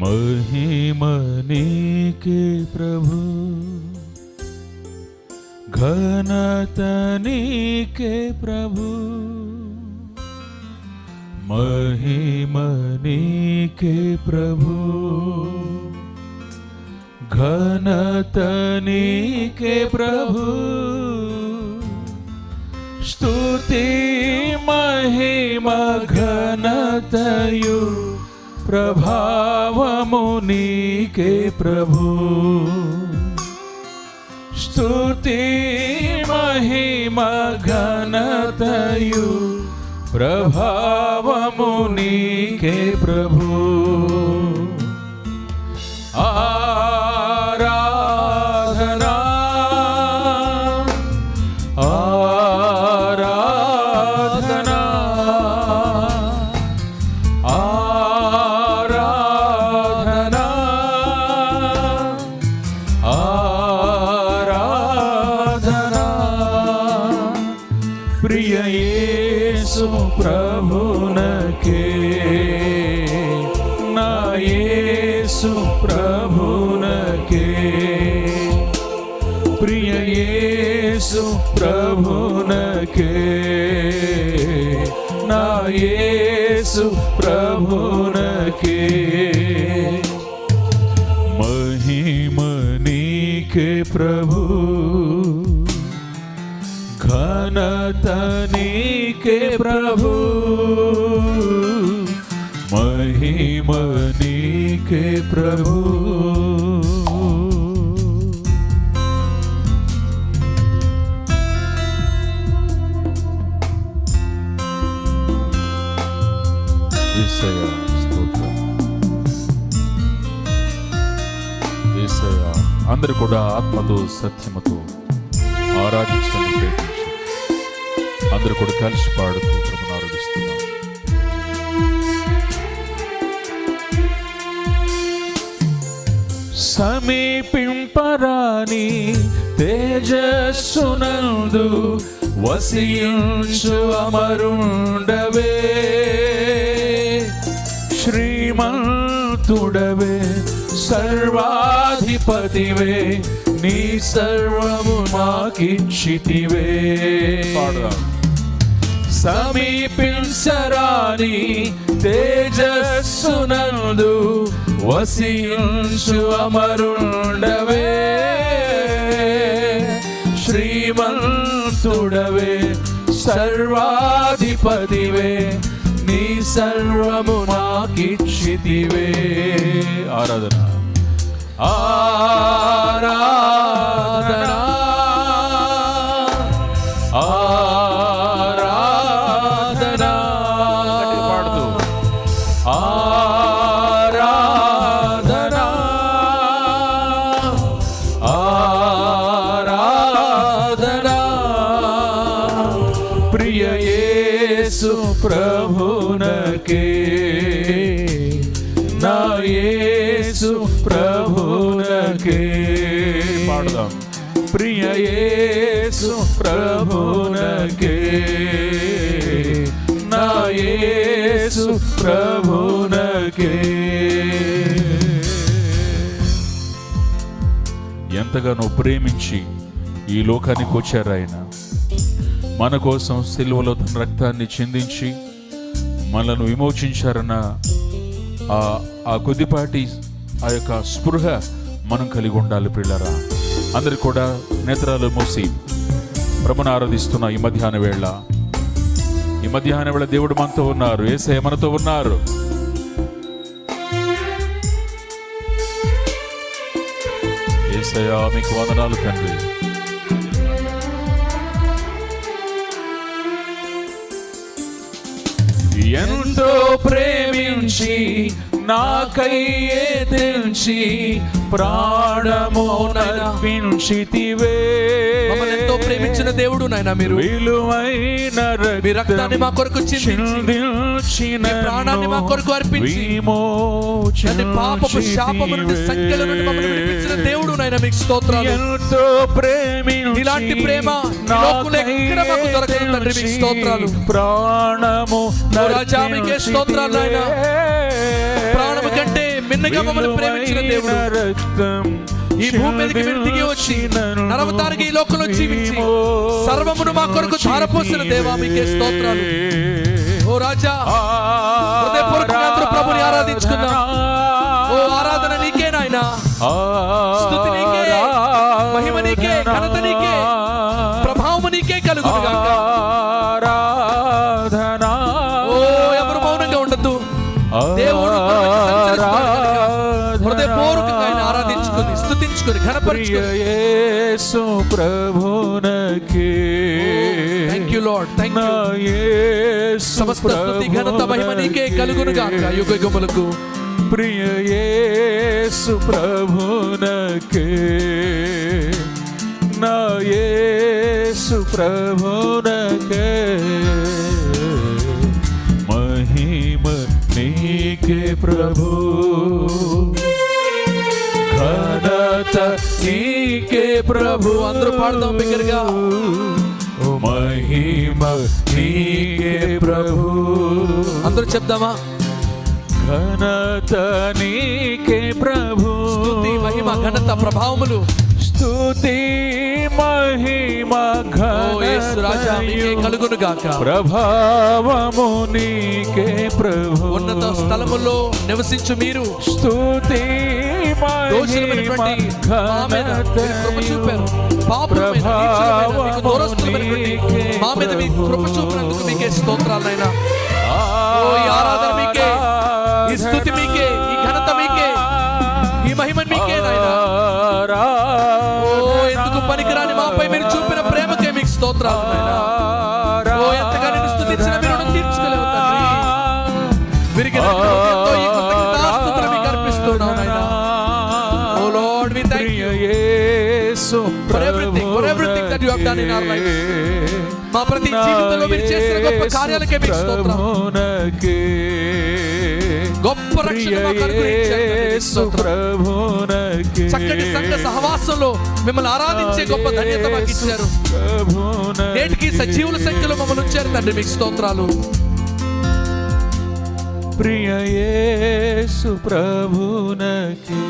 महिमा नीके प्रभु, घनता नीके प्रभु, महिमा नीके प्रभु, घनता नीके प्रभु, स्तुति महिमा घनतयु ప్రభావము నీకే ప్రభు, స్తుతి మహిమ ఘనతయు ప్రభావము నీకే ప్రభు. ఆరాధనా ఆరాధనా ప్రియ యేసు ప్రభునకే, నా యేసు ప్రభునకే, ప్రియ యేసు ప్రభునకే, నా యేసు ప్రభునకే, మహిమ నీకే ప్రభు, घनता नीके प्रभु, महिमा नीके प्रभु. యేసయ్యా స్తోత్రం. యేసయ్యా అందరూ కూడా ఆత్మతో సత్యముతో ఆరాధించండి, ప్రయత్నించండి. అందరూ కూడా కలిసి పాడుతూ ప్రభువును ఆరాధిస్తున్నాం. సమీపింపరాని తేజస్సునందు వసించు అమరుండవే, శ్రీమంతుడవే సర్వాధిపతివే, నీ సర్వము మాకిచ్చితివే. సమీపించరాని తేజస్సునందు వసించు అమరుండవే, శ్రీమంతుడవే సర్వాధిపతివే, నీ సర్వము మాకిచ్చితివే. ఆరాధన ఆరాధన ఆరాధన పాడుతూ ఆరాధన ఆరాధన ప్రియ యేసు ప్రభునకే, నా యేసు ప్రభునకే. పాడదాం. ప్రియ యేసు ప్రభునకే, నా యేసు ప్రభునకే. ఎంతగానో ప్రేమించి ఈ లోకానికి వచ్చారు ఆయన. మన కోసం సిలువలో తన రక్తాన్ని చిందించి మనల్ని విమోచించారన్న ఆ కొద్దిపాటి ఆ యొక్క స్పృహ మనం కలిగి ఉండాలి ప్రియులారా. అందరు కూడా నేత్రాలు మూసి ప్రభువును ఆరాధిస్తున్న ఈ మధ్యాహ్న వేళ దేవుడు మనతో ఉన్నారు, యేసయ్య మనతో ఉన్నారు. యేసయ్య మీకు వందనాలు తండ్రి. ఎంతో ప్రేమించి నాకయ్యే తెంచి ప్రాణము నర్పించితివే. మమ్మల్ని ఎంతో ప్రేమించిన దేవుడు నాయన, మీరు విలువైన రక్తాన్ని మా కొరకు చిందించి ప్రాణాన్ని మా కొరకు అర్పించి పాపపు శాపము నుండి సంఖ్యల నుండి మమ్మల్ని విడిపించిన దేవుడు నాయన, మీకు స్తోత్రాలు. ఎంతో ప్రేమించి ఇలాంటి ప్రేమ లోకంలో ఎక్కడ మాకు దొరకదు తండ్రి, మీకు స్తోత్రాలు. ప్రాణము రాజా మీకే స్తోత్రాలు నాయన. ప్రాణము కంటే మిన్నగా మమ్మల్ని ప్రేమించిన దేవుడు రక్తం ఈ భూమి మీదకి మీరు దిగి వచ్చి నరవతానికి ఈ లోకంలో జీవించి సర్వమును మా కొరకు ధారపోసిన దేవా మీకే స్తోత్రాలు. ఓ రాజా, హృదయపూర్వకంగా అందరూ ప్రభుని ఆరాధించుకుందాం. ఓ ఆరాధన నీకే నాయనా, స్తుతి నీకే, మహిమ నీకే, ఘనత నీకే, ప్రభావం నీకే కలుగును గాక. ఓ ఎవరు మౌనంగా ఉండద్దు. దేవుడు హృదయపూర్వకంగా ఆయన ఆరాధించుకుని స్తుతించుకుని ఘనపరచుకుని యేసు ప్రభునకే. Thank you Lord, thank you. సమస్త స్తుతి ఘనత మహిమ నీకే కలుగును గాక యుగయుగములకు. ప్రియ యేసు ప్రభునకే, నా యేసు ప్రభునకే. మహిమ నీకే ప్రభు, ఘనత నీకే ప్రభు. అందరూ పాడదాం బిగ్గరగా. మహిమ నీకే ప్రభు, అందరూ చెప్దామా? ఘనత నీకే ప్రభు. స్తుతి మహిమ ఘనత ప్రభావములు, స్తుతి మహిమ యేసు రాజా నీకే కలుగును గాక. ప్రభావము నీకే ప్రభు. ఉన్నత స్థలములో నివసించు మీరు స్తుతి దోషులమైనటువంటి మా మీద మీరు కృప చూపారు. పాపులమైన, నీచులమైన, మీకు దూరస్తులమైనటువంటి మా మీద మీ కృప చూపినందుకు మీకే స్తోత్రాలు నాయనా. ఓ ఈ ఆరాధన మీకే, ఈ స్తుతి మీకే, ఈ ఘనత మీకే, ఈ మహిమ మీకే నాయనా. ఓ ఎందుకు పనికిరాని మాపై మీరు చూపిన ప్రేమకే మీకు స్తోత్రాలు నాయనా. ఓ ఎంతగా నేను స్తుతించిన మీరు రుణం తీర్చుకోలేవు తండ్రి. విరిగిన హృదయంతో ఈ కృతజ్ఞతాస్తుతులు మీకు అర్పిస్తున్నాం నాయనా. O Lord we thank you for everything that you have done in our lives. మా ప్రతి జీవితంలో మీరు చేసిన గొప్ప కార్యాలకే మీకు స్తోత్రాలు. గొప్ప రక్షణ మాకు అనుగ్రహించారు. చక్కటి సంఘ సహవాసంలో మిమ్మల్ని ఆరాధించే గొప్ప ధన్యత మాకు ఇచ్చారు. నేటికి సజీవుల సంఖ్యలో మమ్మల్ని ఉంచారు తండ్రి, మీకు స్తోత్రాలు. ప్రియ యేసు ప్రభునకే.